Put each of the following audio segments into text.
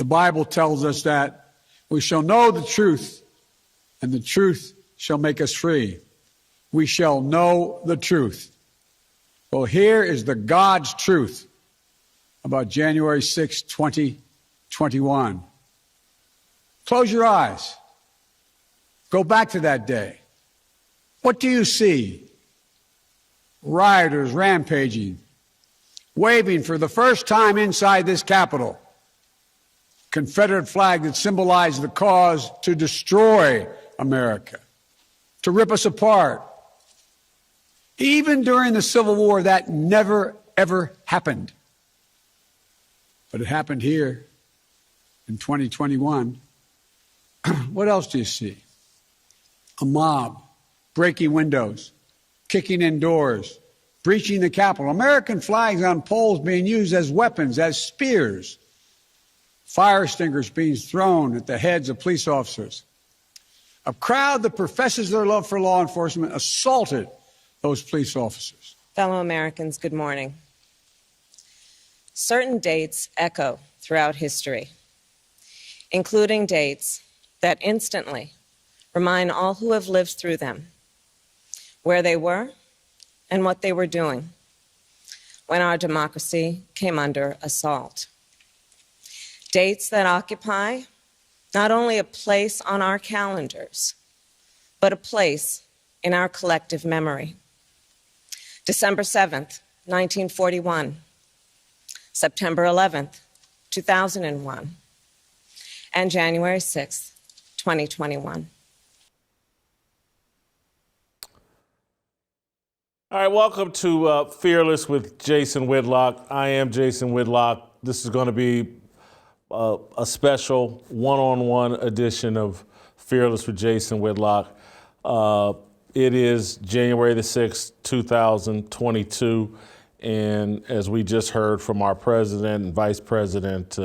The Bible tells us that we shall know the truth, and the truth shall make us free. We shall know the truth. Well, here is the God's truth about January 6, 2021. Close your eyes. Go back to that day. What do you see? Rioters rampaging, waving for the first time inside this Capitol. Confederate flag that symbolized the cause to destroy America, to rip us apart. Even during the Civil War, that never, ever happened. But it happened here in 2021. What else do you see? A mob breaking windows, kicking in doors, breaching the Capitol. American flags on poles being used as weapons, as spears. Fire extinguishers being thrown at the heads of police officers. A crowd that professes their love for law enforcement assaulted those police officers. Fellow Americans, good morning. Certain dates echo throughout history, including dates that instantly remind all who have lived through them where they were and what they were doing when our democracy came under assault. Dates that occupy not only a place on our calendars, but a place in our collective memory. December 7th, 1941, September 11th, 2001, and January 6th, 2021. All right, welcome to Fearless with Jason Whitlock. I am Jason Whitlock. This is going to be a special one-on-one edition of Fearless with Jason Whitlock. It is January the 6th, 2022, and as we just heard from our president and vice president,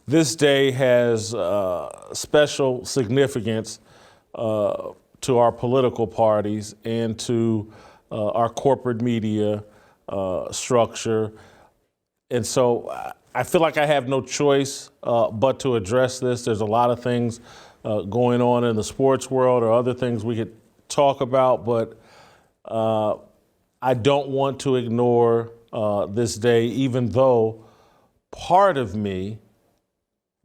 this day has special significance to our political parties and to our corporate media structure. And so I feel like I have no choice but to address this. There's a lot of things going on in the sports world or other things we could talk about, but I don't want to ignore this day, even though part of me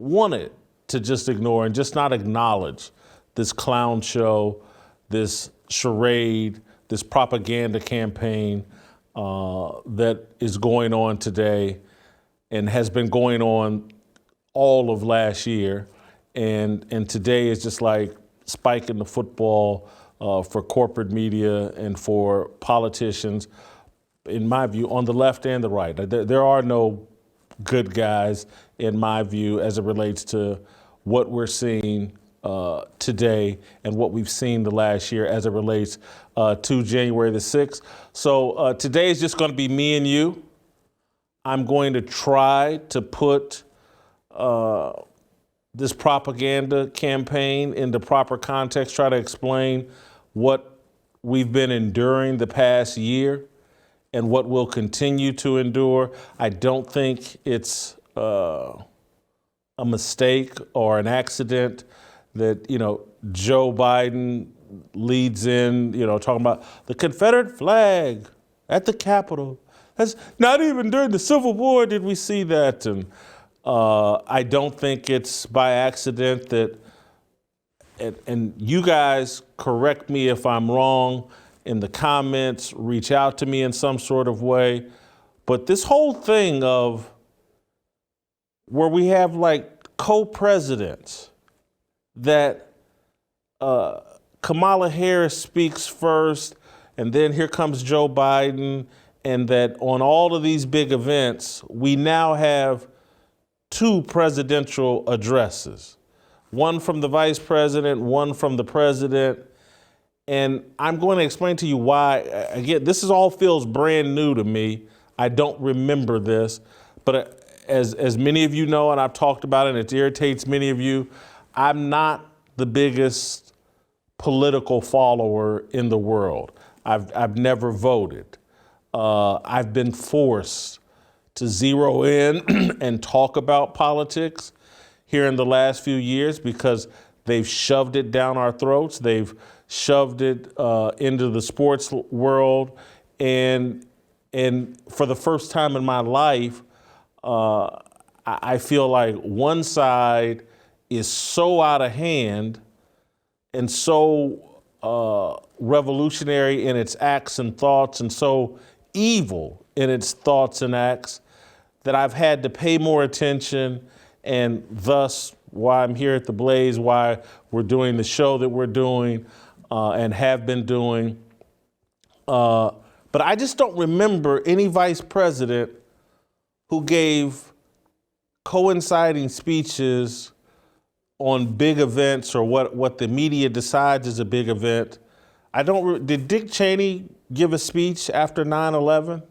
wanted to just ignore and just not acknowledge this clown show, this charade, this propaganda campaign that is going on today and has been going on all of last year. And today is just like spiking the football for corporate media and for politicians, in my view, on the left and the right. There are no good guys, in my view, as it relates to what we're seeing today and what we've seen the last year as it relates to January the 6th. So today is just going to be me and you. I'm going to try to put this propaganda campaign into proper context, try to explain what we've been enduring the past year and what we'll continue to endure. I don't think it's a mistake or an accident that, Joe Biden leads in, talking about the Confederate flag at the Capitol. That's not even during the Civil War did we see that. And I don't think it's by accident that, and you guys correct me if I'm wrong in the comments, reach out to me in some sort of way. But this whole thing of where we have like co-presidents that Kamala Harris speaks first, and then here comes Joe Biden, and that on all of these big events, we now have two presidential addresses, one from the vice president, one from the president. And I'm going to explain to you why. Again, this is all feels brand new to me. I don't remember this, but as many of you know, and I've talked about it, and it irritates many of you, I'm not the biggest political follower in the world. I've never voted. I've been forced to zero in and talk about politics. here in the last few years because they've shoved it down our throats. They've shoved it into the sports world. And for the first time in my life, I feel like one side is so out of hand and so revolutionary in its acts and thoughts and so evil in its thoughts and acts that I've had to pay more attention, and thus why I'm here at the Blaze, why we're doing the show that we're doing and have been doing. But I just don't remember any vice president who gave coinciding speeches on big events or what the media decides is a big event. Did Dick Cheney give a speech after 9/11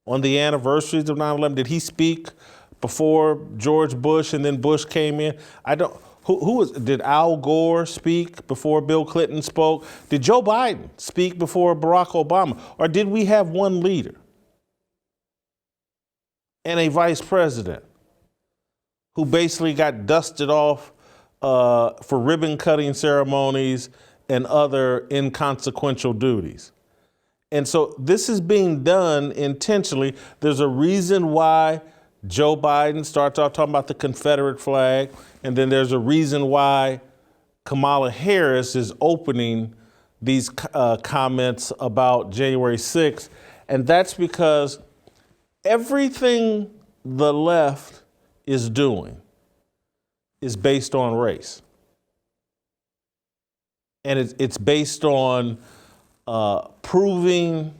on the anniversaries of 9/11? Did he speak before George Bush and then Bush came in? Did Al Gore speak before Bill Clinton spoke? Did Joe Biden speak before Barack Obama? Or did we have one leader and a vice president who basically got dusted off for ribbon cutting ceremonies and other inconsequential duties? And so this is being done intentionally. There's a reason why Joe Biden starts off talking about the Confederate flag, and then there's a reason why Kamala Harris is opening these comments about January 6th, and that's because everything the left is doing is based on race. And it's based on proving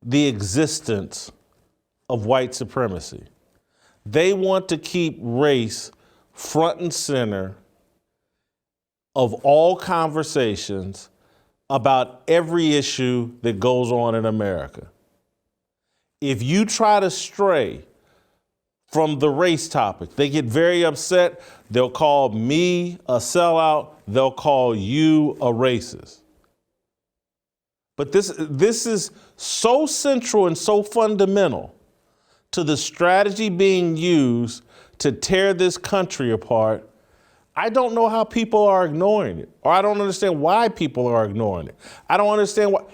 the existence of white supremacy. They want to keep race front and center of all conversations about every issue that goes on in America. If you try to stray from the race topic, they get very upset. They'll call me a sellout. They'll call you a racist. But this is so central and so fundamental to the strategy being used to tear this country apart. I don't know how people are ignoring it, or I don't understand why people are ignoring it. I don't understand why.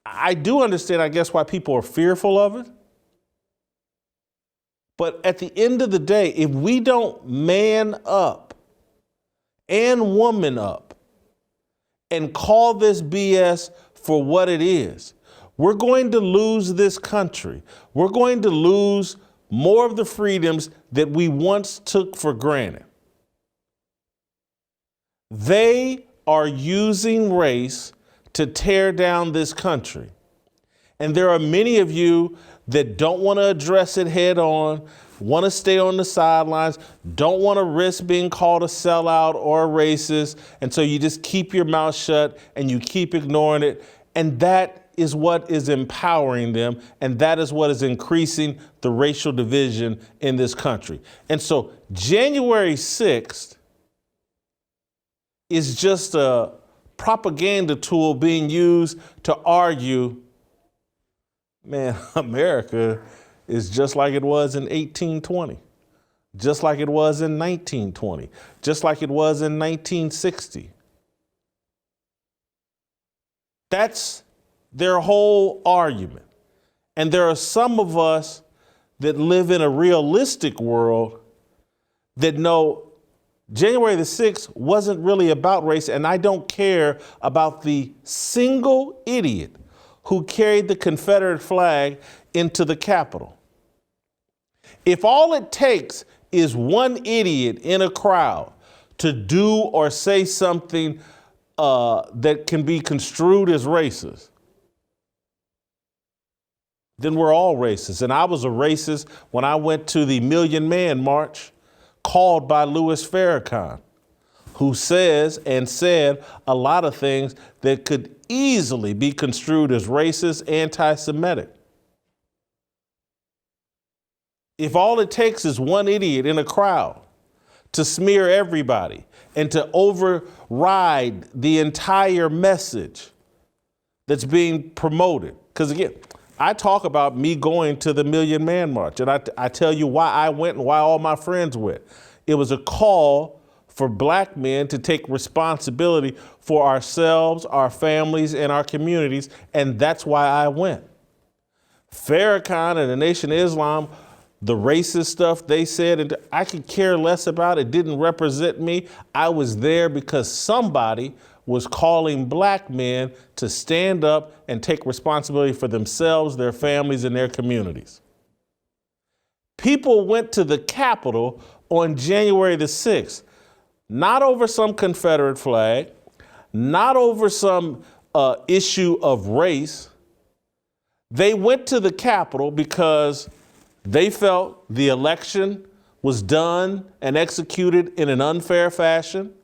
I do understand, I guess, why people are fearful of it. But at the end of the day, if we don't man up and woman up and call this BS for what it is, we're going to lose this country. We're going to lose more of the freedoms that we once took for granted. They are using race to tear down this country. And there are many of you that don't want to address it head on, want to stay on the sidelines, don't want to risk being called a sellout or a racist. And so you just keep your mouth shut and you keep ignoring it. And that is what is empowering them. And that is what is increasing the racial division in this country. And so January 6th is just a propaganda tool being used to argue, man, America is just like it was in 1820, just like it was in 1920, just like it was in 1960. That's their whole argument. And there are some of us that live in a realistic world that know January the 6th wasn't really about race, and I don't care about the single idiot who carried the Confederate flag into the Capitol. If all it takes is one idiot in a crowd to do or say something that can be construed as racist, then we're all racist. And I was a racist when I went to the Million Man March called by Louis Farrakhan, who says and said a lot of things that could easily be construed as racist, anti-Semitic. If all it takes is one idiot in a crowd to smear everybody and to override the entire message that's being promoted, because again, I talk about me going to the Million Man March, and I tell you why I went and why all my friends went. It was a call for black men to take responsibility for ourselves, our families, and our communities, and that's why I went. Farrakhan and the Nation of Islam, the racist stuff they said, and I could care less about it. It didn't represent me. I was there because somebody was calling black men to stand up and take responsibility for themselves, their families, and their communities. People went to the Capitol on January the 6th, not over some Confederate flag, not over some issue of race. They went to the Capitol because they felt the election was done and executed in an unfair fashion.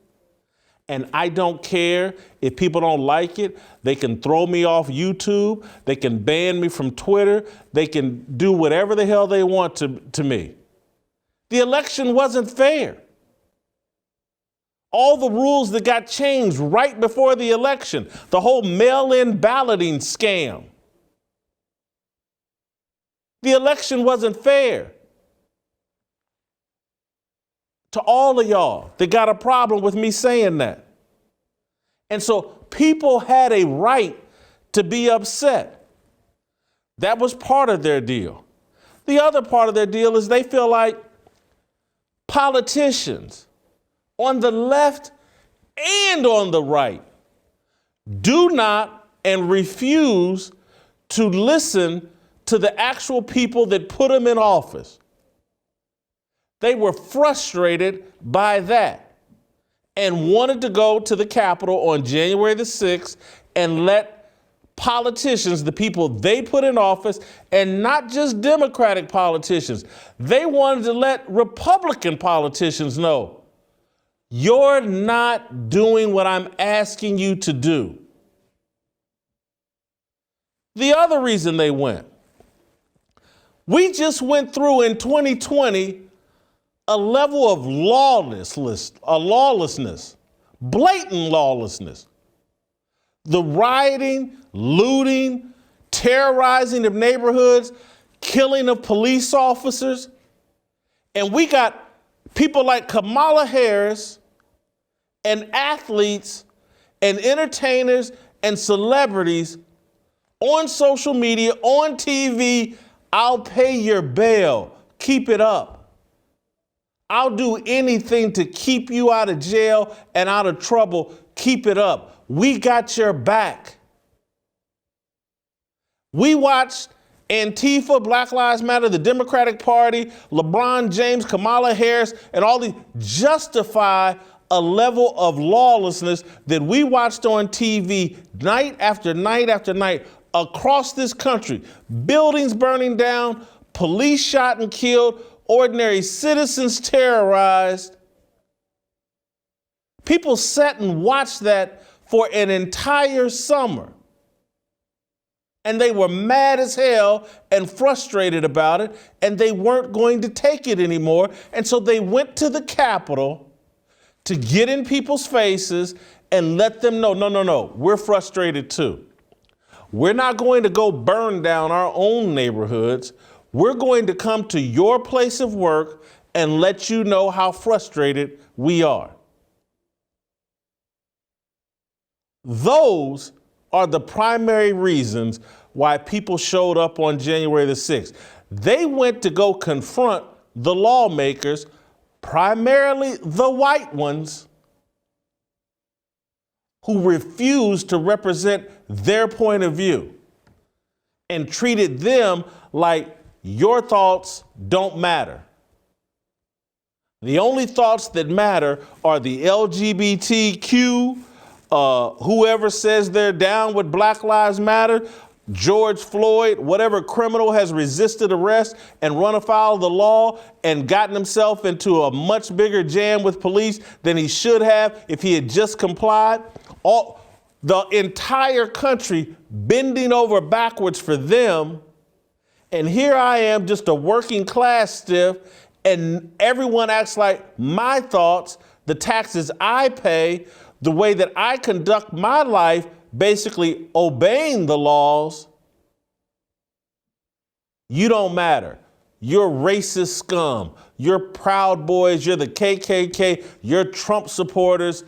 And I don't care if people don't like it. They can throw me off YouTube. They can ban me from Twitter. They can do whatever the hell they want to me. The election wasn't fair. All the rules that got changed right before the election, the whole mail-in balloting scam. The election wasn't fair. To all of y'all that got a problem with me saying that. And so people had a right to be upset. That was part of their deal. The other part of their deal is they feel like politicians on the left and on the right do not and refuse to listen to the actual people that put them in office. They were frustrated by that and wanted to go to the Capitol on January the 6th and let politicians, the people they put in office, and not just Democratic politicians, they wanted to let Republican politicians know, you're not doing what I'm asking you to do. The other reason they went, we just went through in 2020 a level of lawlessness, blatant lawlessness. The rioting, looting, terrorizing of neighborhoods, killing of police officers. And we got people like Kamala Harris and athletes and entertainers and celebrities on social media, on TV. I'll pay your bail. Keep it up. I'll do anything to keep you out of jail and out of trouble. Keep it up. We got your back. We watched Antifa, Black Lives Matter, the Democratic Party, LeBron James, Kamala Harris, and all these justify a level of lawlessness that we watched on TV night after night after night across this country. Buildings burning down, police shot and killed, ordinary citizens terrorized. People sat and watched that for an entire summer. And they were mad as hell and frustrated about it, and they weren't going to take it anymore. And so they went to the Capitol to get in people's faces and let them know, no, we're frustrated too. We're not going to go burn down our own neighborhoods. We're going to come to your place of work and let you know how frustrated we are. Those are the primary reasons why people showed up on January the 6th. They went to go confront the lawmakers, primarily the white ones, who refused to represent their point of view and treated them like your thoughts don't matter. The only thoughts that matter are the LGBTQ, whoever says they're down with Black Lives Matter, George Floyd, whatever criminal has resisted arrest and run afoul of the law and gotten himself into a much bigger jam with police than he should have if he had just complied. The entire country bending over backwards for them. And here I am, just a working class stiff, and everyone acts like my thoughts, the taxes I pay, the way that I conduct my life, basically obeying the laws, You don't matter. You're racist scum. You're Proud Boys. You're the KKK. You're Trump supporters.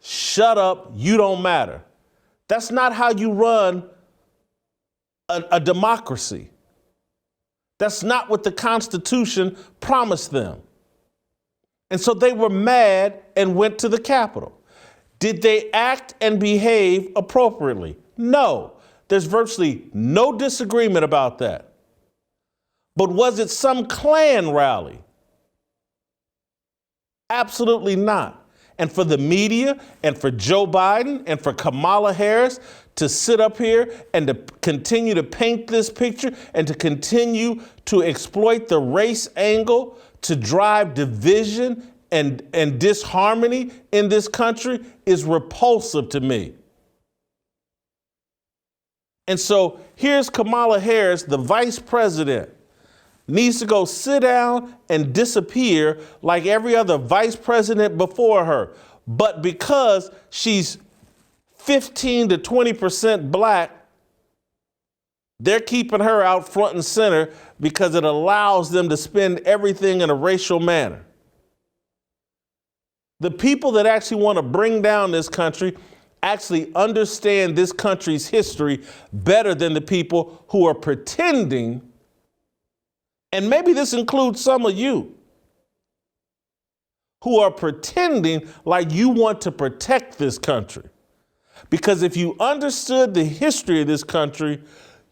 Shut up. You don't matter. That's not how you run a democracy. That's not what the Constitution promised them. And so they were mad and went to the Capitol. Did they act and behave appropriately? No. There's virtually no disagreement about that. But was it some Klan rally? Absolutely not. And for the media and for Joe Biden and for Kamala Harris to sit up here and to continue to paint this picture and to continue to exploit the race angle to drive division and disharmony in this country is repulsive to me. And so here's Kamala Harris, the vice president, needs to go sit down and disappear like every other vice president before her. But because she's 15 to 20% black, they're keeping her out front and center because it allows them to spend everything in a racial manner. The people that actually want to bring down this country actually understand this country's history better than the people who are pretending. And maybe this includes some of you who are pretending like you want to protect this country. Because if you understood the history of this country,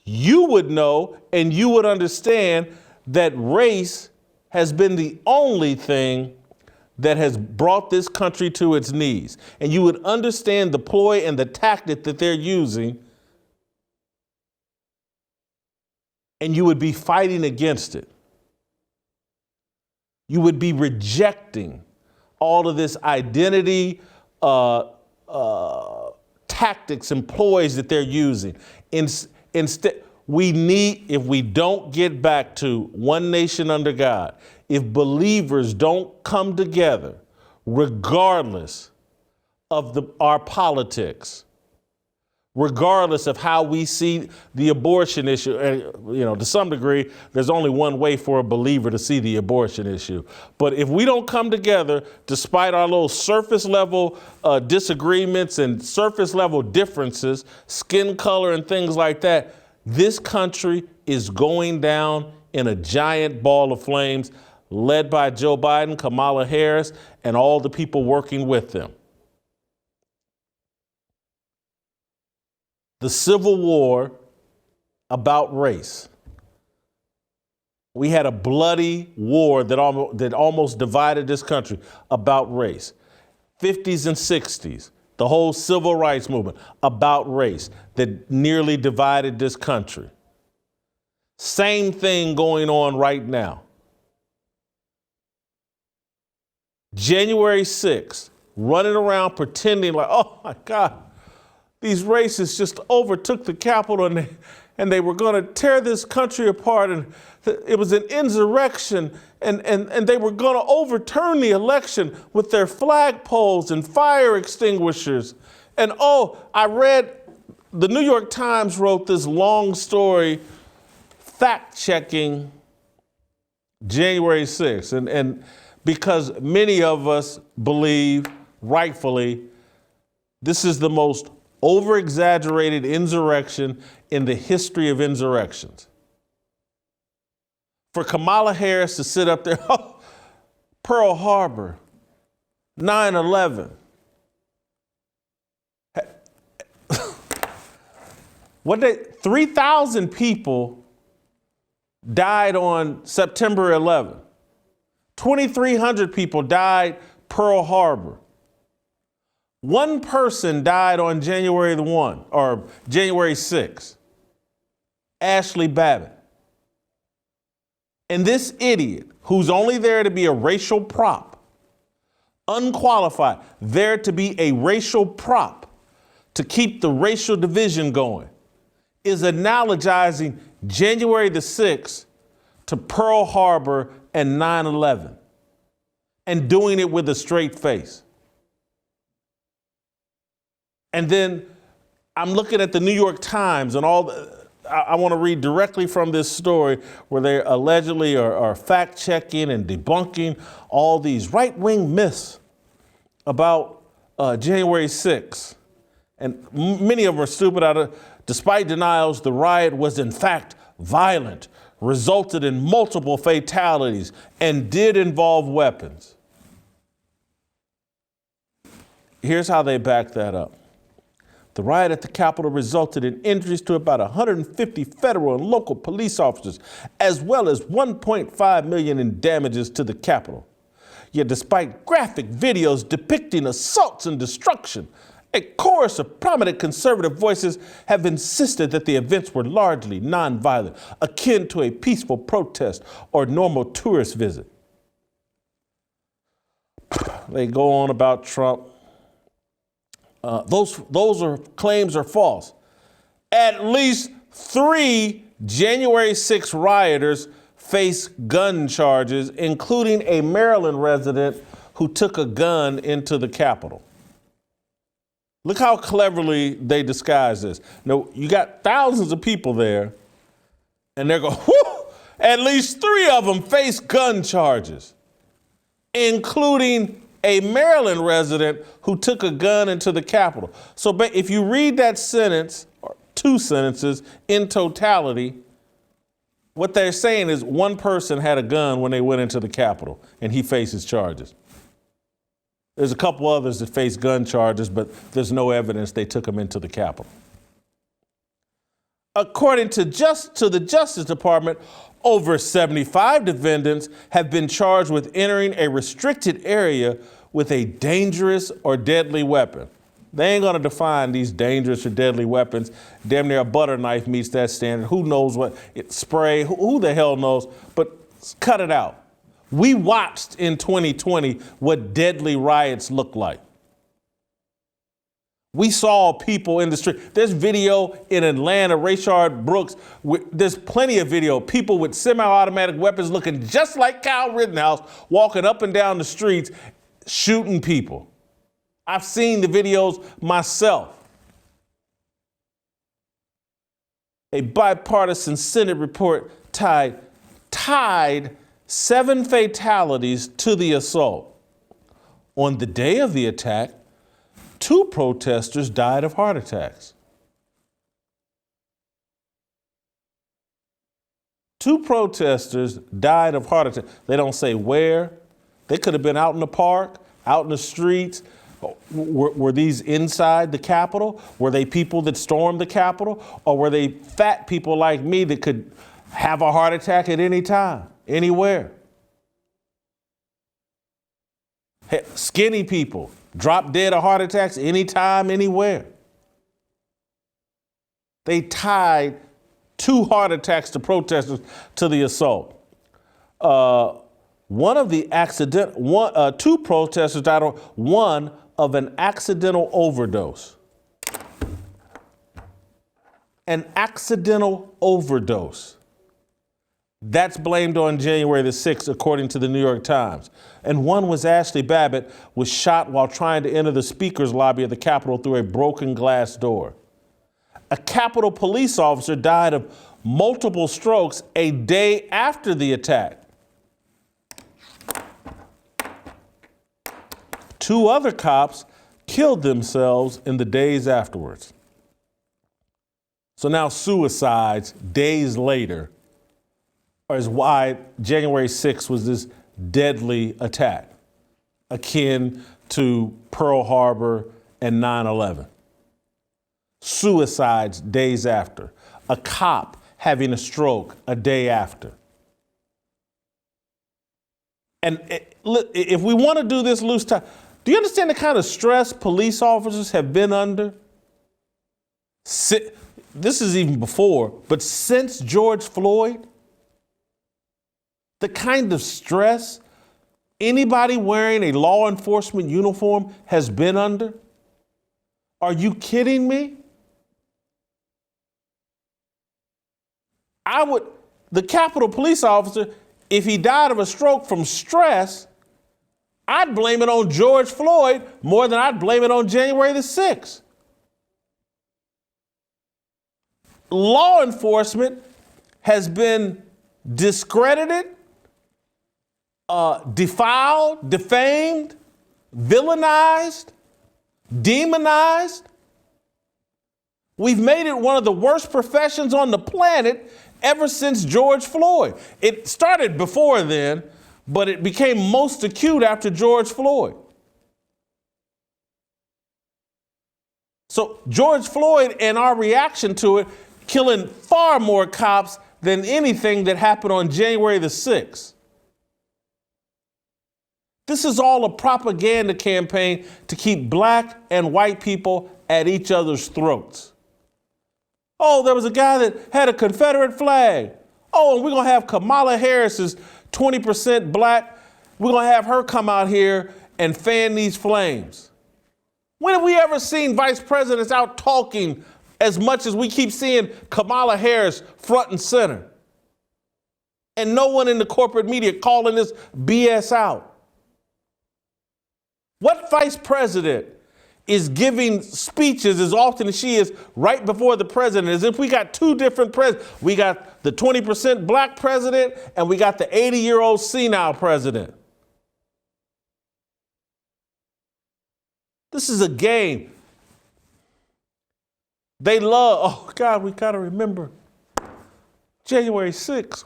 you would know and you would understand that race has been the only thing that has brought this country to its knees. And you would understand the ploy and the tactic that they're using, and you would be fighting against it. You would be rejecting all of this identity tactics and ploys that they're using. Instead, if we don't get back to one nation under God, if believers don't come together, regardless of our politics, regardless of how we see the abortion issue, to some degree, there's only one way for a believer to see the abortion issue. But if we don't come together, despite our little surface level disagreements and surface level differences, skin color and things like that, this country is going down in a giant ball of flames led by Joe Biden, Kamala Harris, and all the people working with them. The Civil War about race. We had a bloody war that almost divided this country about race. 50s and 60s, the whole civil rights movement about race that nearly divided this country. Same thing going on right now. January 6th, running around pretending like, oh my God, these racists just overtook the Capitol and they were going to tear this country apart, and it was an insurrection, and they were going to overturn the election with their flagpoles and fire extinguishers. And I read, the New York Times wrote this long story fact-checking January 6th, and because many of us believe, rightfully, this is the most over-exaggerated insurrection in the history of insurrections. For Kamala Harris to sit up there, Pearl Harbor, 9/11. 3,000 people died on September 11. 2,300 people died Pearl Harbor. One person died on January 6th, Ashley Babbitt. And this idiot, who's only there to be a racial prop, unqualified, there to be a racial prop to keep the racial division going, is analogizing January the 6th to Pearl Harbor and 9/11 and doing it with a straight face. And then I'm looking at the New York Times and I want to read directly from this story where they allegedly are fact-checking and debunking all these right-wing myths about January 6th. And many of them are stupid. Despite denials, the riot was in fact violent, resulted in multiple fatalities, and did involve weapons. Here's how they back that up. The riot at the Capitol resulted in injuries to about 150 federal and local police officers, as well as $1.5 million in damages to the Capitol. Yet despite graphic videos depicting assaults and destruction, a chorus of prominent conservative voices have insisted that the events were largely nonviolent, akin to a peaceful protest or normal tourist visit. They go on about Trump. Those claims are false. At least 3 January 6 rioters face gun charges, including a Maryland resident who took a gun into the Capitol. Look how cleverly they disguise this. Now, you got thousands of people there, and they're going, whoo! At least 3 of them face gun charges, including a Maryland resident who took a gun into the Capitol. So if you read that sentence, or 2 sentences in totality, what they're saying is one person had a gun when they went into the Capitol, and he faces charges. There's a couple others that face gun charges, but there's no evidence they took them into the Capitol. According to the Justice Department, over 75 defendants have been charged with entering a restricted area with a dangerous or deadly weapon. They ain't gonna define these dangerous or deadly weapons. Damn near a butter knife meets that standard. Who knows what, spray, who the hell knows, but cut it out. We watched in 2020 what deadly riots look like. We saw people in the street. There's video in Atlanta, Rayshard Brooks. There's plenty of video. People with semi-automatic weapons looking just like Kyle Rittenhouse walking up and down the streets, shooting people. I've seen the videos myself. A bipartisan Senate report tied 7 fatalities to the assault. On the day of the attack, 2 protesters died of heart attacks. 2 protesters died of heart attacks. They don't say where. They could have been out in the park, out in the streets. Were these inside the Capitol? Were they people that stormed the Capitol? Or were they fat people like me that could have a heart attack at any time, anywhere? Hey, skinny people drop dead of heart attacks anytime, anywhere. They tied 2 heart attacks to protesters to the assault. 2 protesters died of an accidental overdose. An accidental overdose. That's blamed on January the 6th, according to the New York Times. And one was Ashley Babbitt, was shot while trying to enter the speaker's lobby of the Capitol through a broken glass door. A Capitol police officer died of multiple strokes a day after the attack. 2 other cops killed themselves in the days afterwards. So now suicides days later is why January 6th was this deadly attack, akin to Pearl Harbor and 9/11. Suicides days after. A cop having a stroke a day after. And if we want to do this loose time, do you understand the kind of stress police officers have been under? This is even before, but since George Floyd, the kind of stress anybody wearing a law enforcement uniform has been under? Are you kidding me? The Capitol police officer, if he died of a stroke from stress, I'd blame it on George Floyd more than I'd blame it on January the 6th. law enforcement has been discredited, defiled, defamed, villainized, demonized. We've made it one of the worst professions on the planet ever since George Floyd. It started before then, but it became most acute after George Floyd. So George Floyd and our reaction to it, killing far more cops than anything that happened on January the 6th. This is all a propaganda campaign to keep black and white people at each other's throats. Oh, there was a guy that had a Confederate flag. Oh, and we're going to have Kamala Harris's 20% black. We're going to have her come out here and fan these flames. When have we ever seen vice presidents out talking as much as we keep seeing Kamala Harris front and center? And no one in the corporate media calling this BS out. What vice president is giving speeches as often as she is right before the president, as if we got two different presidents? We got the 20% black president and we got the 80-year-old senile president. This is a game. They love, oh God, we gotta remember January 6th.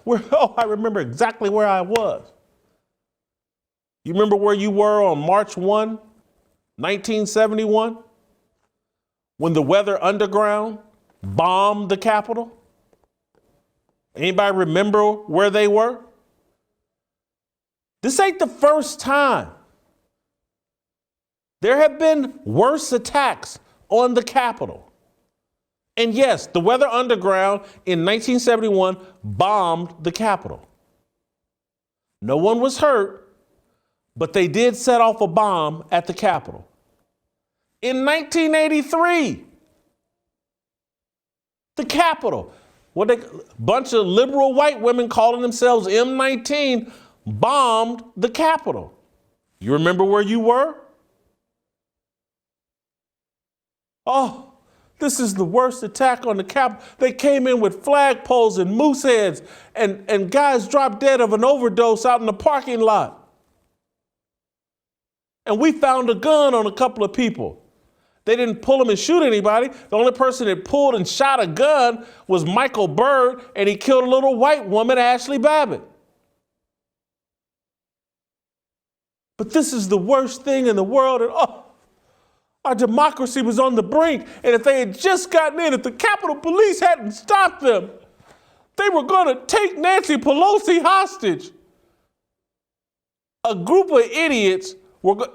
I remember exactly where I was. You remember where you were on March 1, 1971? When the Weather Underground bombed the Capitol? Anybody remember where they were? This ain't the first time. There have been worse attacks on the Capitol. And yes, the Weather Underground in 1971 bombed the Capitol. No one was hurt, but they did set off a bomb at the Capitol. In 1983, the Capitol, bunch of liberal white women calling themselves M19, bombed the Capitol. You remember where you were? Oh, this is the worst attack on the Capitol. They came in with flagpoles and moose heads, and guys dropped dead of an overdose out in the parking lot. And we found a gun on a couple of people. They didn't pull them and shoot anybody. The only person that pulled and shot a gun was Michael Byrd, and he killed a little white woman, Ashley Babbitt. But this is the worst thing in the world. And our democracy was on the brink. And if they had just gotten in, if the Capitol Police hadn't stopped them, they were going to take Nancy Pelosi hostage. A group of idiots,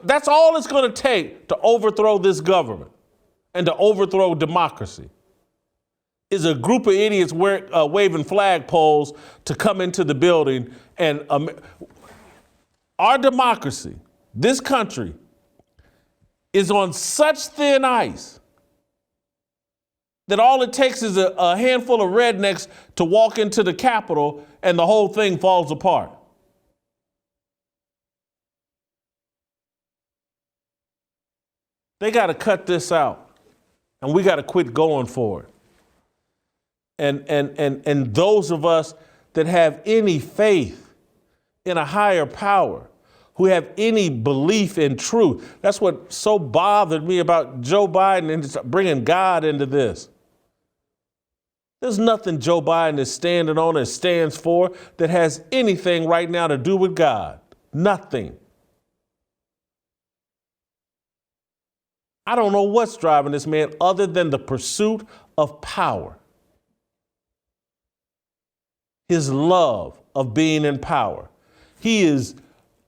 that's all it's going to take to overthrow this government and to overthrow democracy, is a group of idiots waving flagpoles to come into the building. And our democracy, this country, is on such thin ice that all it takes is a handful of rednecks to walk into the Capitol and the whole thing falls apart. They got to cut this out, and we got to quit going for it. And those of us that have any faith in a higher power, who have any belief in truth. That's what so bothered me about Joe Biden and bringing God into this. There's nothing Joe Biden is standing on and stands for that has anything right now to do with God. Nothing. I don't know what's driving this man other than the pursuit of power. His love of being in power. He is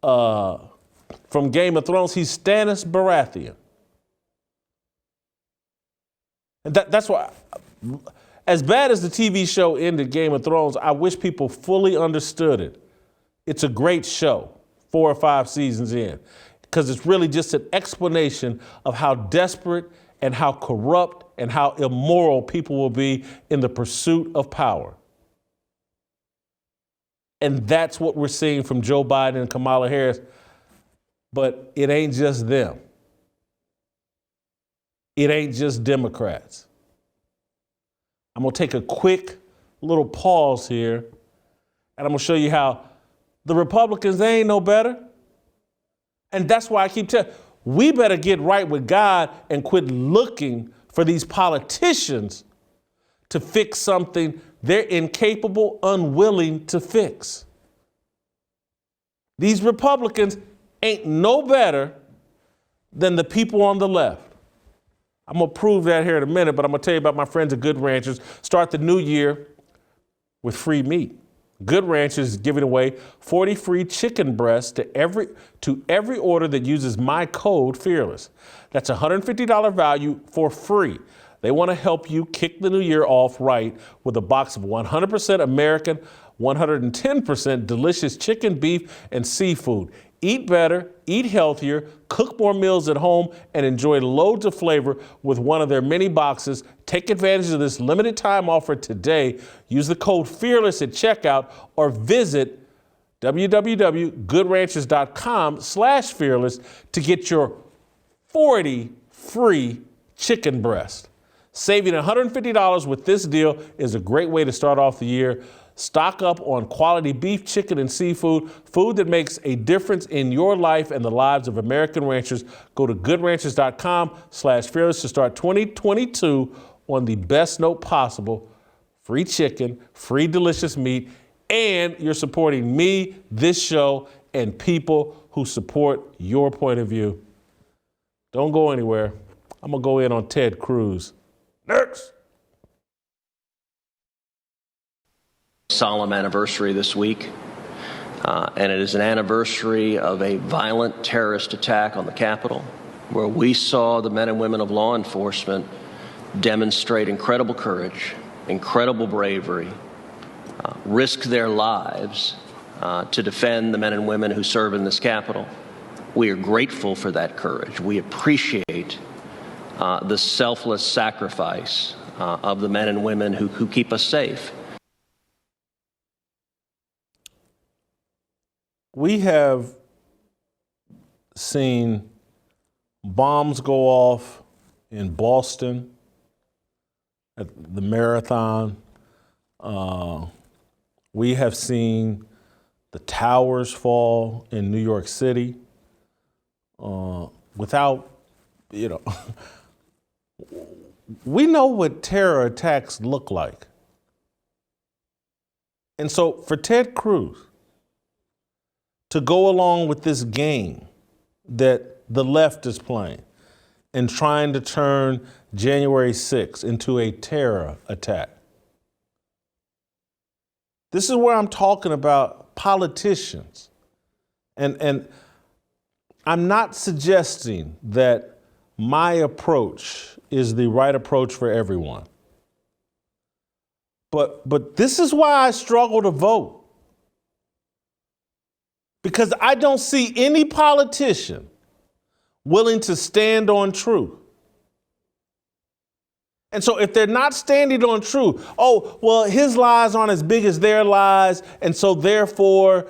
from Game of Thrones, he's Stannis Baratheon. And that's why, as bad as the TV show ended, Game of Thrones, I wish people fully understood it. It's a great show, 4 or 5 seasons in, because it's really just an explanation of how desperate and how corrupt and how immoral people will be in the pursuit of power. And that's what we're seeing from Joe Biden and Kamala Harris. But it ain't just them. It ain't just Democrats. I'm going to take a quick little pause here, and I'm going to show you how the Republicans, they ain't no better. And that's why I keep telling you, we better get right with God and quit looking for these politicians to fix something they're incapable, unwilling to fix. These Republicans ain't no better than the people on the left. I'm going to prove that here in a minute, but I'm going to tell you about my friends at Good Ranchers. Start the new year with free meat. Good Ranchers is giving away 40 free chicken breasts to every order that uses my code FEARLESS. That's a $150 value for free. They want to help you kick the new year off right with a box of 100% American, 110% delicious chicken, beef, and seafood. Eat better, eat healthier, cook more meals at home, and enjoy loads of flavor with one of their many boxes. Take advantage of this limited time offer today. Use the code FEARLESS at checkout or visit www.goodranchers.com/fearless to get your 40 free chicken breasts. Saving $150 with this deal is a great way to start off the year. Stock up on quality beef, chicken, and seafood, food that makes a difference in your life and the lives of American ranchers. Go to goodranchers.com/fearless to start 2022 on the best note possible. Free chicken, free delicious meat, and you're supporting me, this show, and people who support your point of view. Don't go anywhere. I'm going to go in on Ted Cruz. Next. Solemn anniversary this week, and it is an anniversary of a violent terrorist attack on the Capitol, where we saw the men and women of law enforcement demonstrate incredible courage, incredible bravery, risk their lives to defend the men and women who serve in this Capitol. We are grateful for that courage. We appreciate the selfless sacrifice of the men and women who keep us safe. We have seen bombs go off in Boston at the marathon. We have seen the towers fall in New York City without, we know what terror attacks look like. And so for Ted Cruz to go along with this game that the left is playing and trying to turn January 6th into a terror attack. This is where I'm talking about politicians. And I'm not suggesting that my approach is the right approach for everyone. But this is why I struggle to vote. Because I don't see any politician willing to stand on truth. And so if they're not standing on truth, oh, well, his lies aren't as big as their lies, and so therefore,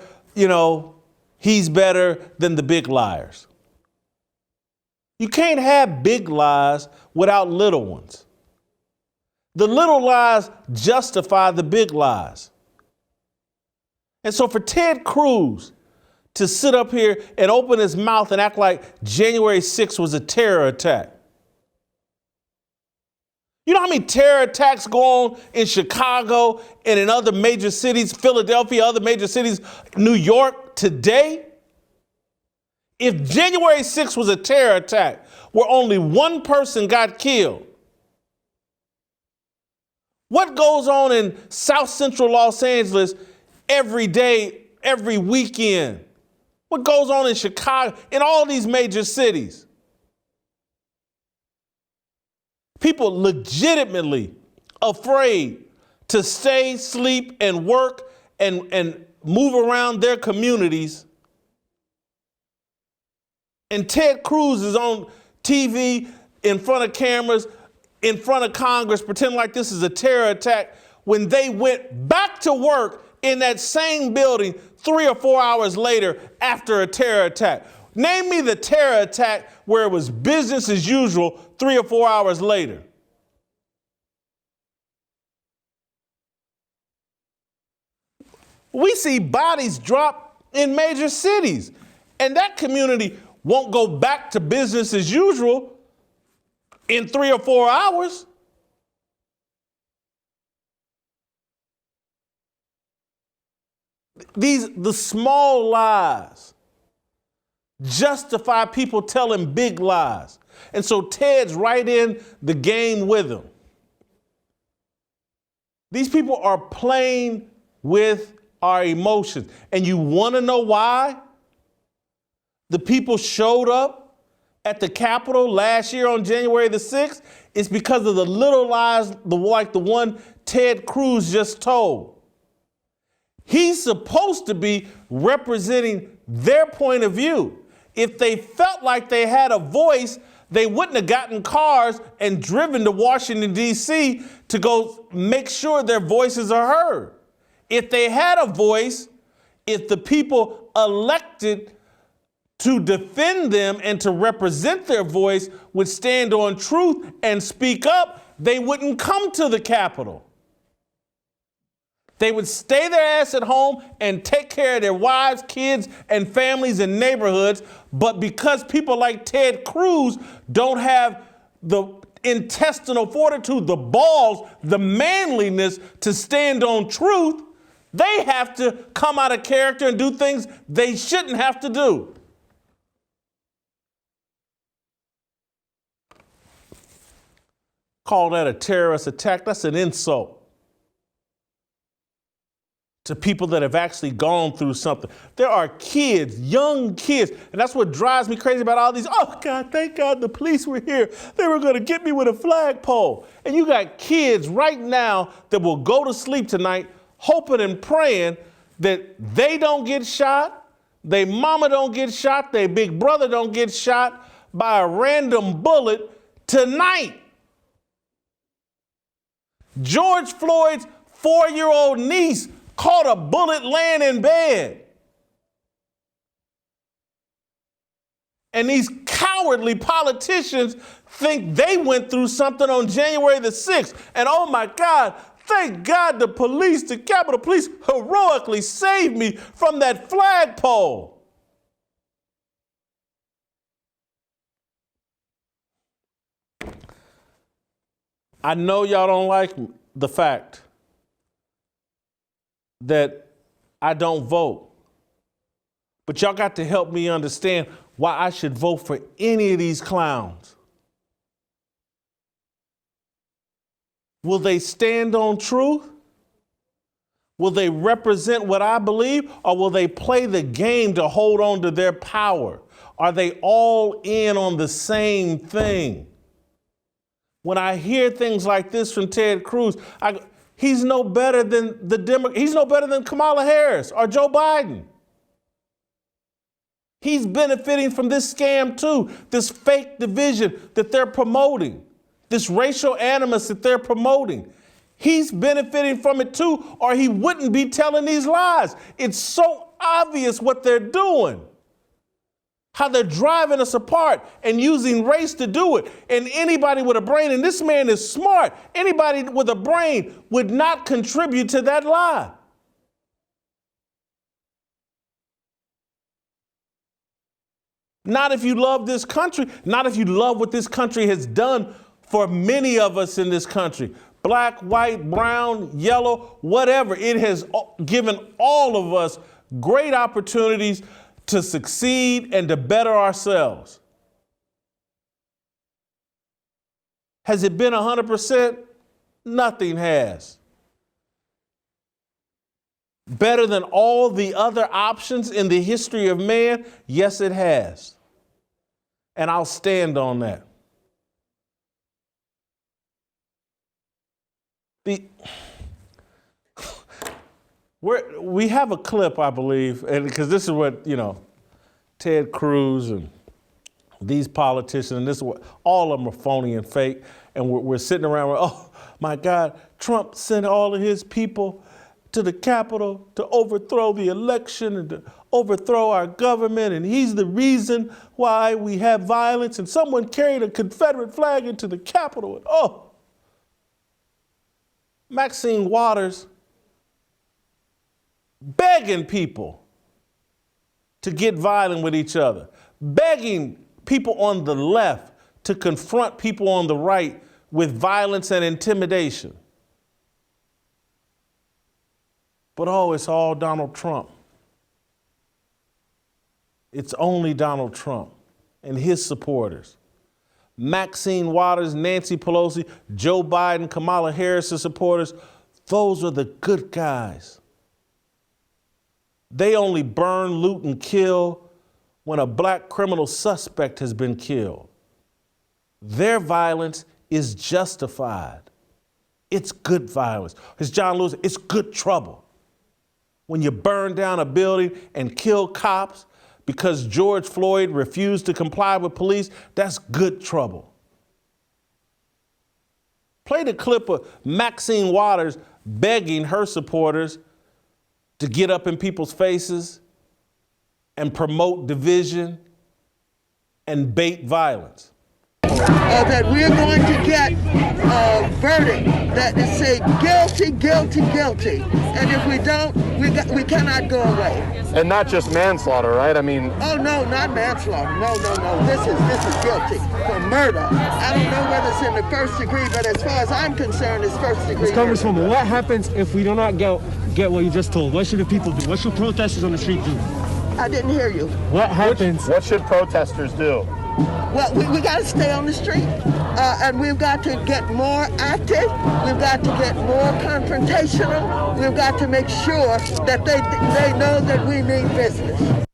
he's better than the big liars. You can't have big lies without little ones. The little lies justify the big lies. And so for Ted Cruz to sit up here and open his mouth and act like January 6th was a terror attack. You know how many terror attacks go on in Chicago and in other major cities, Philadelphia, other major cities, New York today? If January 6th was a terror attack where only one person got killed, what goes on in South Central Los Angeles every day, every weekend? What goes on in Chicago, in all these major cities? People legitimately afraid to stay, sleep, and work and move around their communities. And Ted Cruz is on TV, in front of cameras, in front of Congress, pretending like this is a terror attack when they went back to work in that same building 3 or 4 hours later after a terror attack. Name me the terror attack where it was business as usual 3 or 4 hours later. We see bodies drop in major cities, and that community won't go back to business as usual in 3 or 4 hours. The small lies justify people telling big lies. And so Ted's right in the game with them. These people are playing with our emotions. And you want to know why? The people showed up at the Capitol last year on January the 6th. It's because of the little lies, like the one Ted Cruz just told. He's supposed to be representing their point of view. If they felt like they had a voice, they wouldn't have gotten cars and driven to Washington, D.C. to go make sure their voices are heard. If they had a voice, if the people elected to defend them and to represent their voice would stand on truth and speak up, they wouldn't come to the Capitol. They would stay their ass at home and take care of their wives, kids, and families and neighborhoods. But because people like Ted Cruz don't have the intestinal fortitude, the balls, the manliness to stand on truth, they have to come out of character and do things they shouldn't have to do. Call that a terrorist attack? That's an insult to people that have actually gone through something. There are kids, young kids, and that's what drives me crazy about all these, oh God, thank God the police were here. They were gonna get me with a flagpole. And you got kids right now that will go to sleep tonight hoping and praying that they don't get shot, their mama don't get shot, their big brother don't get shot by a random bullet tonight. George Floyd's 4-year-old niece caught a bullet laying in bed. And these cowardly politicians think they went through something on January the 6th. And oh my God, thank God the police, the Capitol Police, heroically saved me from that flagpole. I know y'all don't like the fact that I don't vote. But y'all got to help me understand why I should vote for any of these clowns. Will they stand on truth? Will they represent what I believe? Or will they play the game to hold on to their power? Are they all in on the same thing? When I hear things like this from Ted Cruz, he's no better than he's no better than Kamala Harris or Joe Biden. He's benefiting from this scam too, this fake division that they're promoting, this racial animus that they're promoting. He's benefiting from it too, or he wouldn't be telling these lies. It's so obvious what they're doing, how they're driving us apart and using race to do it. And anybody with a brain, and this man is smart, anybody with a brain would not contribute to that lie. Not if you love this country, not if you love what this country has done for many of us in this country. Black, white, brown, yellow, whatever. It has given all of us great opportunities to succeed and to better ourselves. Has it been 100%? Nothing has. Better than all the other options in the history of man? Yes, it has. And I'll stand on that. We have a clip, I believe, and because this is what, Ted Cruz and these politicians, and this is what, all of them are phony and fake, and we're sitting around, oh my God, Trump sent all of his people to the Capitol to overthrow the election and to overthrow our government, and he's the reason why we have violence, and someone carried a Confederate flag into the Capitol, and Maxine Waters begging people to get violent with each other, begging people on the left to confront people on the right with violence and intimidation. But oh, it's all Donald Trump. It's only Donald Trump and his supporters. Maxine Waters, Nancy Pelosi, Joe Biden, Kamala Harris' supporters, those are the good guys. They only burn, loot, and kill when a black criminal suspect has been killed. Their violence is justified. It's good violence. As John Lewis, it's good trouble. When you burn down a building and kill cops because George Floyd refused to comply with police, that's good trouble. Play the clip of Maxine Waters begging her supporters to get up in people's faces and promote division and bait violence. That we're going to get a verdict that is say guilty, guilty, guilty. And if we don't, we cannot go away. And not just manslaughter, right? I mean... Oh, no, not manslaughter. No. This is guilty for murder. I don't know whether it's in the first degree, but as far as I'm concerned, it's first degree murder. Congresswoman, what happens if we do not get what you just told? What should the people do? What should protesters on the street do? I didn't hear you. What happens? What should protesters do? Well, we got to stay on the street, and we've got to get more active. We've got to get more confrontational. We've got to make sure that they know that we mean business.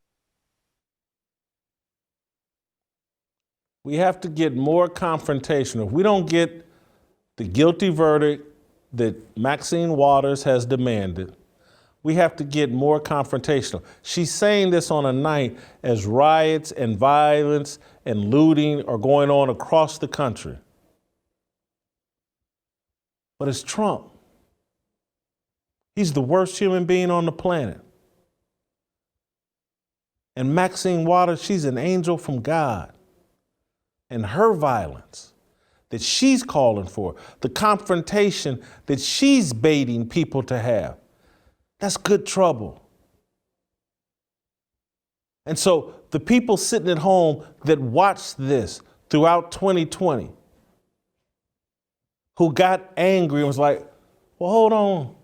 We have to get more confrontational. If we don't get the guilty verdict that Maxine Waters has demanded, we have to get more confrontational. She's saying this on a night as riots and violence and looting are going on across the country. But it's Trump. He's the worst human being on the planet. And Maxine Waters, she's an angel from God. And her violence that she's calling for, the confrontation that she's baiting people to have, that's good trouble. And so the people sitting at home that watched this throughout 2020, who got angry and was like, well, hold on.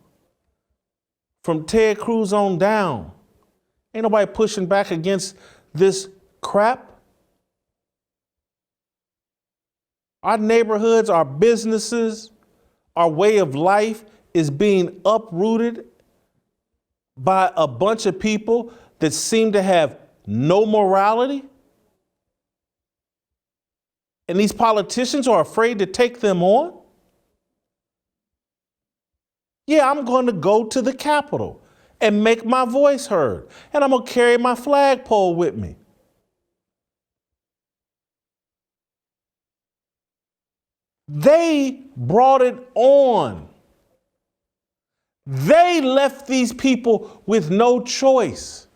From Ted Cruz on down, ain't nobody pushing back against this crap. Our neighborhoods, our businesses, our way of life is being uprooted by a bunch of people that seem to have no morality. And these politicians are afraid to take them on. Yeah, I'm going to go to the Capitol and make my voice heard. And I'm going to carry my flagpole with me. They brought it on. They left these people with no choice.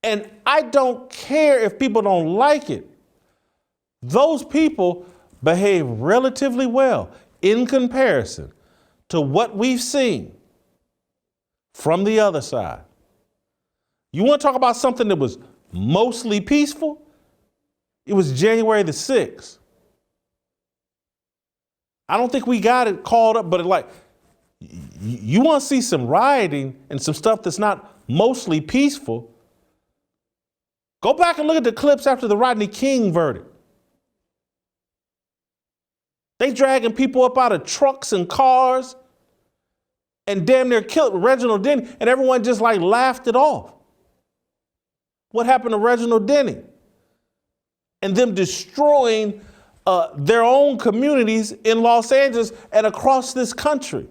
And I don't care if people don't like it. Those people behave relatively well in comparison to what we've seen from the other side. You want to talk about something that was mostly peaceful? It was January the 6th. I don't think we got it called up, but you want to see some rioting and some stuff that's not mostly peaceful, go back and look at the clips after the Rodney King verdict. They dragging people up out of trucks and cars and damn near killed Reginald Denny, and everyone just laughed it off. What happened to Reginald Denny? And them destroying their own communities in Los Angeles and across this country.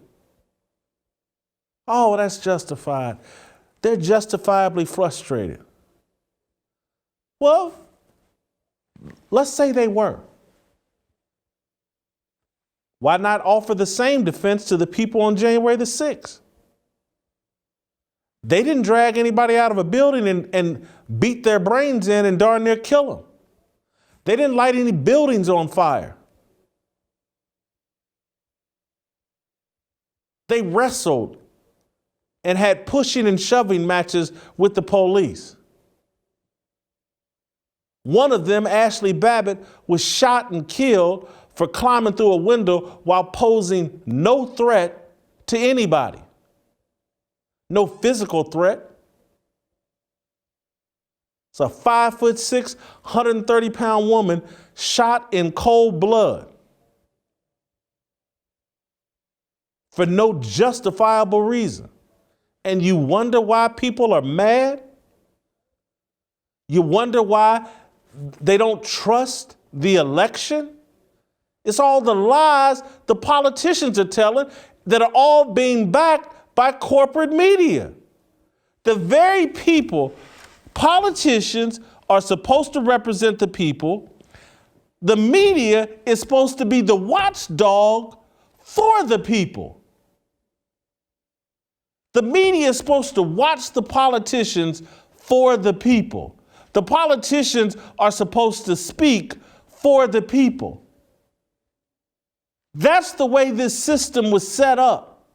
Oh, that's justified. They're justifiably frustrated. Well, let's say they were. Why not offer the same defense to the people on January the 6th? They didn't drag anybody out of a building and beat their brains in and darn near kill them. They didn't light any buildings on fire. They wrestled and had pushing and shoving matches with the police. One of them, Ashley Babbitt, was shot and killed for climbing through a window while posing no threat to anybody. No physical threat. It's a 5'6", 130-pound woman shot in cold blood for no justifiable reason. And you wonder why people are mad? You wonder why they don't trust the election? It's all the lies the politicians are telling that are all being backed by corporate media. The very people, politicians are supposed to represent the people. The media is supposed to be the watchdog for the people. The media is supposed to watch the politicians for the people. The politicians are supposed to speak for the people. That's the way this system was set up.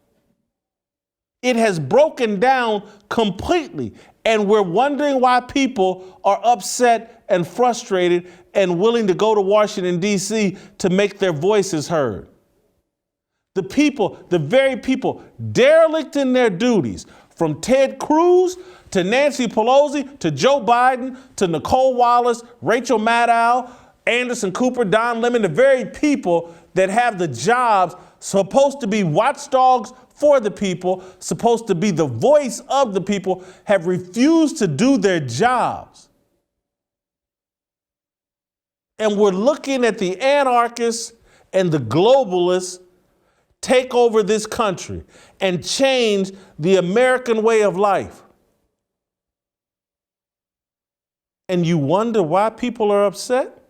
It has broken down completely, and we're wondering why people are upset and frustrated and willing to go to Washington, D.C. to make their voices heard. The people, the very people, derelict in their duties, from Ted Cruz to Nancy Pelosi to Joe Biden to Nicole Wallace, Rachel Maddow, Anderson Cooper, Don Lemon, the very people that have the jobs supposed to be watchdogs for the people, supposed to be the voice of the people, have refused to do their jobs. And we're looking at the anarchists and the globalists take over this country and change the American way of life. And you wonder why people are upset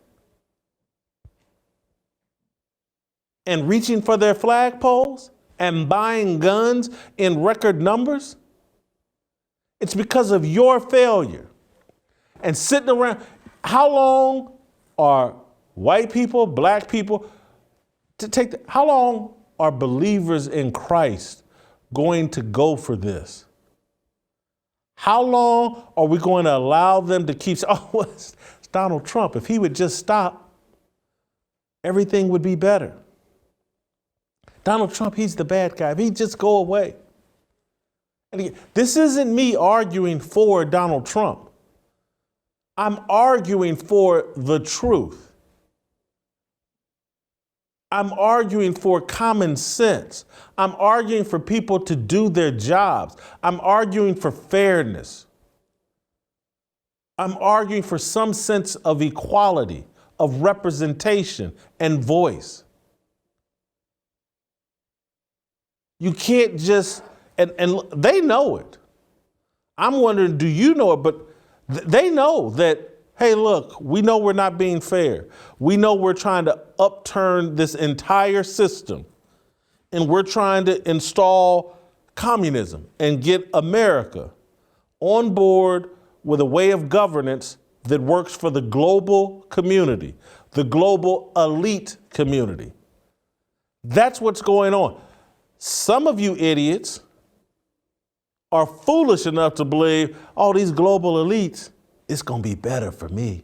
and reaching for their flagpoles and buying guns in record numbers? It's because of your failure. And sitting around, how long are white people, black people, how long are believers in Christ going to go for this? How long are we going to allow them to keep, it's Donald Trump. If he would just stop, everything would be better. Donald Trump, he's the bad guy. If he'd just go away. And again, this isn't me arguing for Donald Trump. I'm arguing for the truth. I'm arguing for common sense. I'm arguing for people to do their jobs. I'm arguing for fairness. I'm arguing for some sense of equality, of representation and voice. You can't just, and they know it. I'm wondering, do you know it? But they know that, hey, look, we know we're not being fair. We know we're trying to upturn this entire system, and we're trying to install communism and get America on board with a way of governance that works for the global community, the global elite community. That's what's going on. Some of you idiots are foolish enough to believe, oh, these global elites, it's going to be better for me.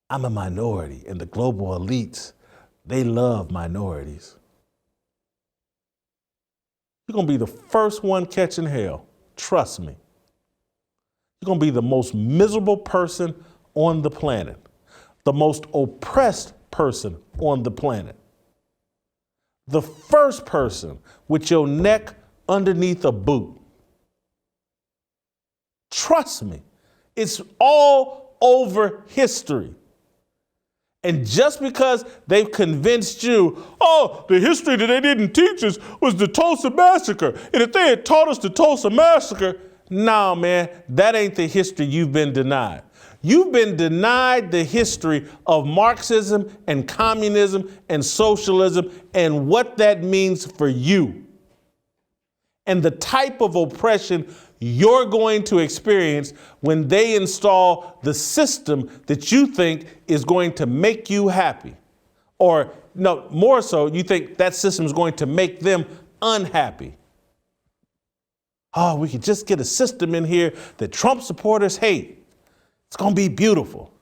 I'm a minority, and the global elites, they love minorities. You're going to be the first one catching hell. Trust me. You're going to be the most miserable person on the planet, the most oppressed person on the planet, the first person with your neck underneath a boot. Trust me, it's all over history. And just because they've convinced you, oh, the history that they didn't teach us was the Tulsa Massacre. And if they had taught us the Tulsa Massacre, nah, man, that ain't the history you've been denied. You've been denied the history of Marxism and communism and socialism and what that means for you. And the type of oppression you're going to experience when they install the system that you think is going to make you happy. Or no, more so, you think that system is going to make them unhappy. Oh, we could just get a system in here that Trump supporters hate. It's going to be beautiful.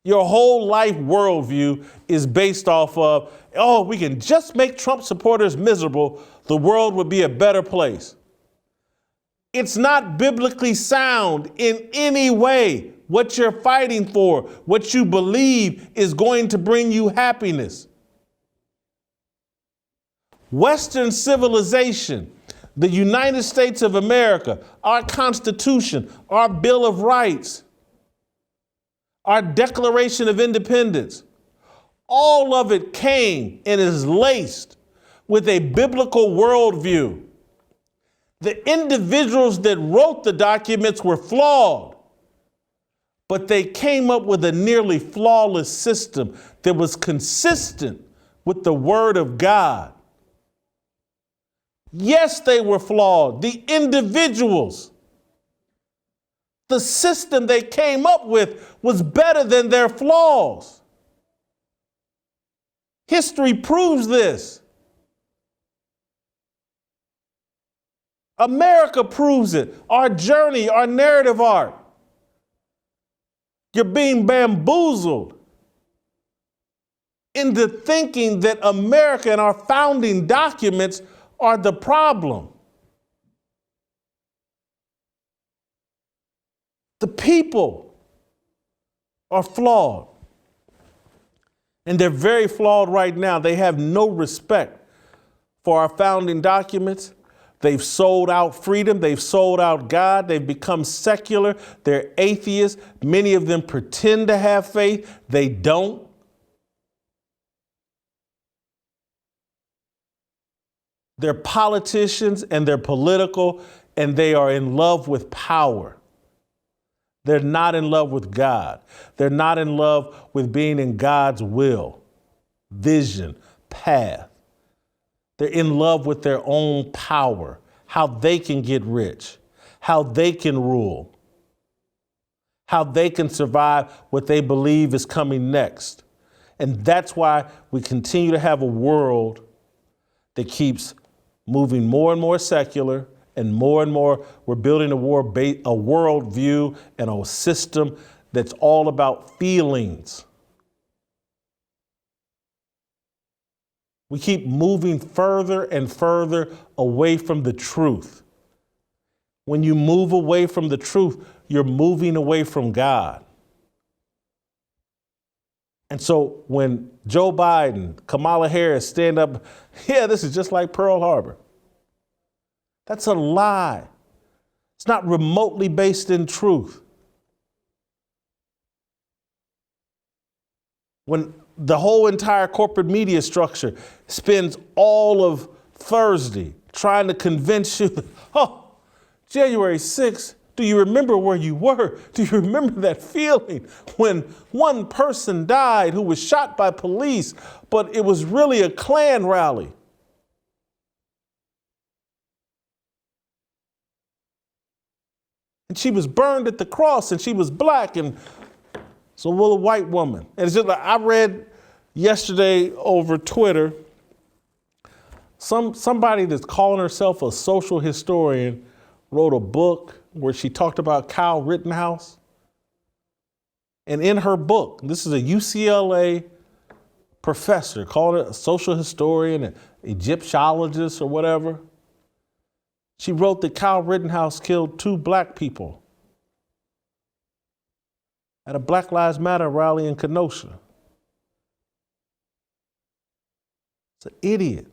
Your whole life worldview is based off of, oh, we can just make Trump supporters miserable. The world would be a better place. It's not biblically sound in any way. What you're fighting for, what you believe is going to bring you happiness. Western civilization, the United States of America, our Constitution, our Bill of Rights, our Declaration of Independence, all of it came and is laced with a biblical worldview. The individuals that wrote the documents were flawed, but they came up with a nearly flawless system that was consistent with the Word of God. Yes, they were flawed. The individuals, the system they came up with was better than their flaws. History proves this. America proves it. Our journey, our narrative arc. You're being bamboozled into thinking that America and our founding documents are the problem. The people are flawed. And they're very flawed right now. They have no respect for our founding documents. They've sold out freedom. They've sold out God. They've become secular. They're atheists. Many of them pretend to have faith. They don't. They're politicians and they're political, and they are in love with power. They're not in love with God. They're not in love with being in God's will, vision, path. They're in love with their own power, how they can get rich, how they can rule, how they can survive what they believe is coming next. And that's why we continue to have a world that keeps moving more and more secular, and more we're building a world view and a system that's all about feelings. We keep moving further and further away from the truth. When you move away from the truth, you're moving away from God. And so when Joe Biden, Kamala Harris stand up, yeah, this is just like Pearl Harbor. That's a lie. It's not remotely based in truth. When the whole entire corporate media structure spends all of Thursday trying to convince you, oh, January 6th, do you remember where you were? Do you remember that feeling when one person died who was shot by police, but it was really a Klan rally? And she was burned at the cross, and she was black, and so will a white woman. And it's just like I read yesterday over Twitter, somebody that's calling herself a social historian wrote a book where she talked about Kyle Rittenhouse. And in her book, this is a UCLA professor, called it a social historian, an Egyptologist or whatever. She wrote that Kyle Rittenhouse killed 2 black people at a Black Lives Matter rally in Kenosha. It's an idiot,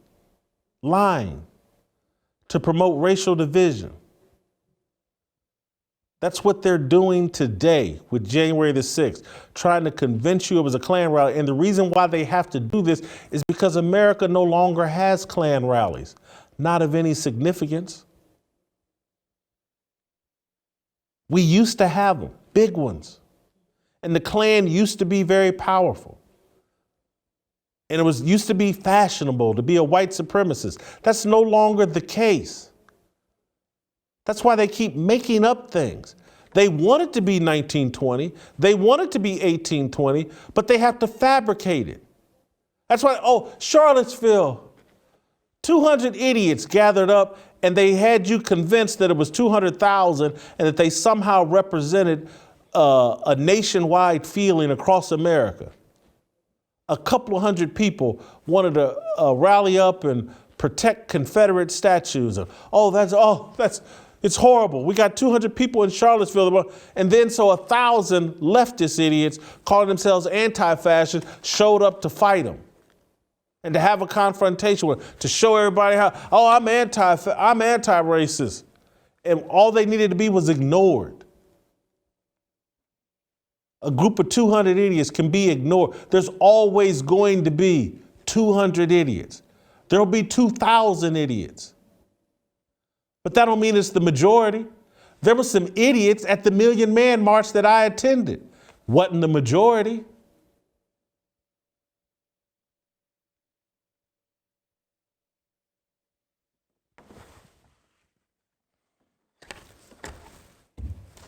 lying to promote racial division. That's what they're doing today with January the 6th, trying to convince you it was a Klan rally. And the reason why they have to do this is because America no longer has Klan rallies, not of any significance. We used to have them, big ones. And the Klan used to be very powerful. And it used to be fashionable to be a white supremacist. That's no longer the case. That's why they keep making up things. They want it to be 1920. They want it to be 1820, but they have to fabricate it. That's why, Charlottesville, 200 idiots gathered up, and they had you convinced that it was 200,000 and that they somehow represented a nationwide feeling across America. A couple of hundred people wanted to rally up and protect Confederate statues. It's horrible. We got 200 people in Charlottesville, and then so 1,000 leftist idiots calling themselves anti-fascist showed up to fight them and to have a confrontation with, to show everybody how, I'm anti-racist. And all they needed to be was ignored. A group of 200 idiots can be ignored. There's always going to be 200 idiots. There'll be 2,000 idiots. But that don't mean it's the majority. There were some idiots at the Million Man March that I attended. Wasn't the majority.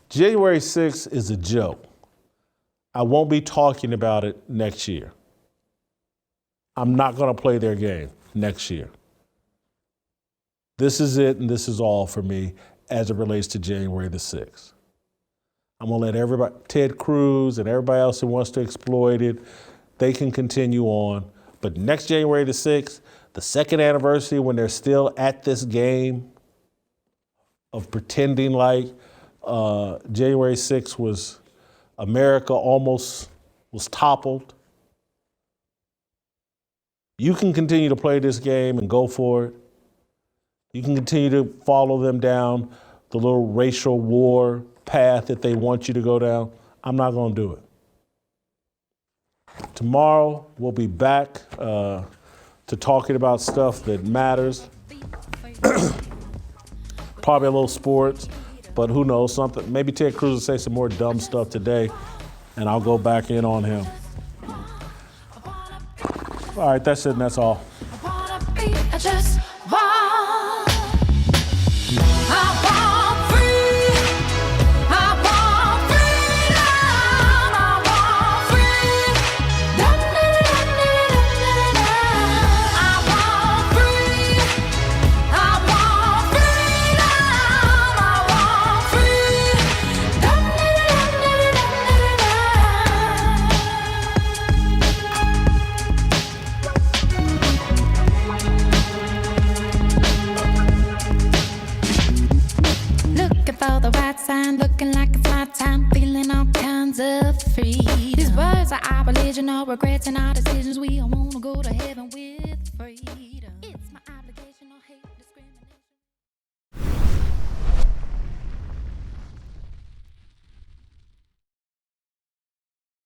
January 6th is a joke. I won't be talking about it next year. I'm not going to play their game next year. This is it, and this is all for me as it relates to January the 6th. I'm going to let everybody, Ted Cruz and everybody else who wants to exploit it, they can continue on. But next January the 6th, the second anniversary when they're still at this game of pretending like January 6th was America almost was toppled. You can continue to play this game and go for it. You can continue to follow them down the little racial war path that they want you to go down. I'm not going to do it. Tomorrow, we'll be back to talking about stuff that matters. Probably a little sports, but who knows, something. Maybe Ted Cruz will say some more dumb stuff today, and I'll go back in on him. All right, that's it, and that's all. Looking like it's my time, feeling all kinds of free. These words are our religion, our regrets and our decisions. We all wanna go to heaven with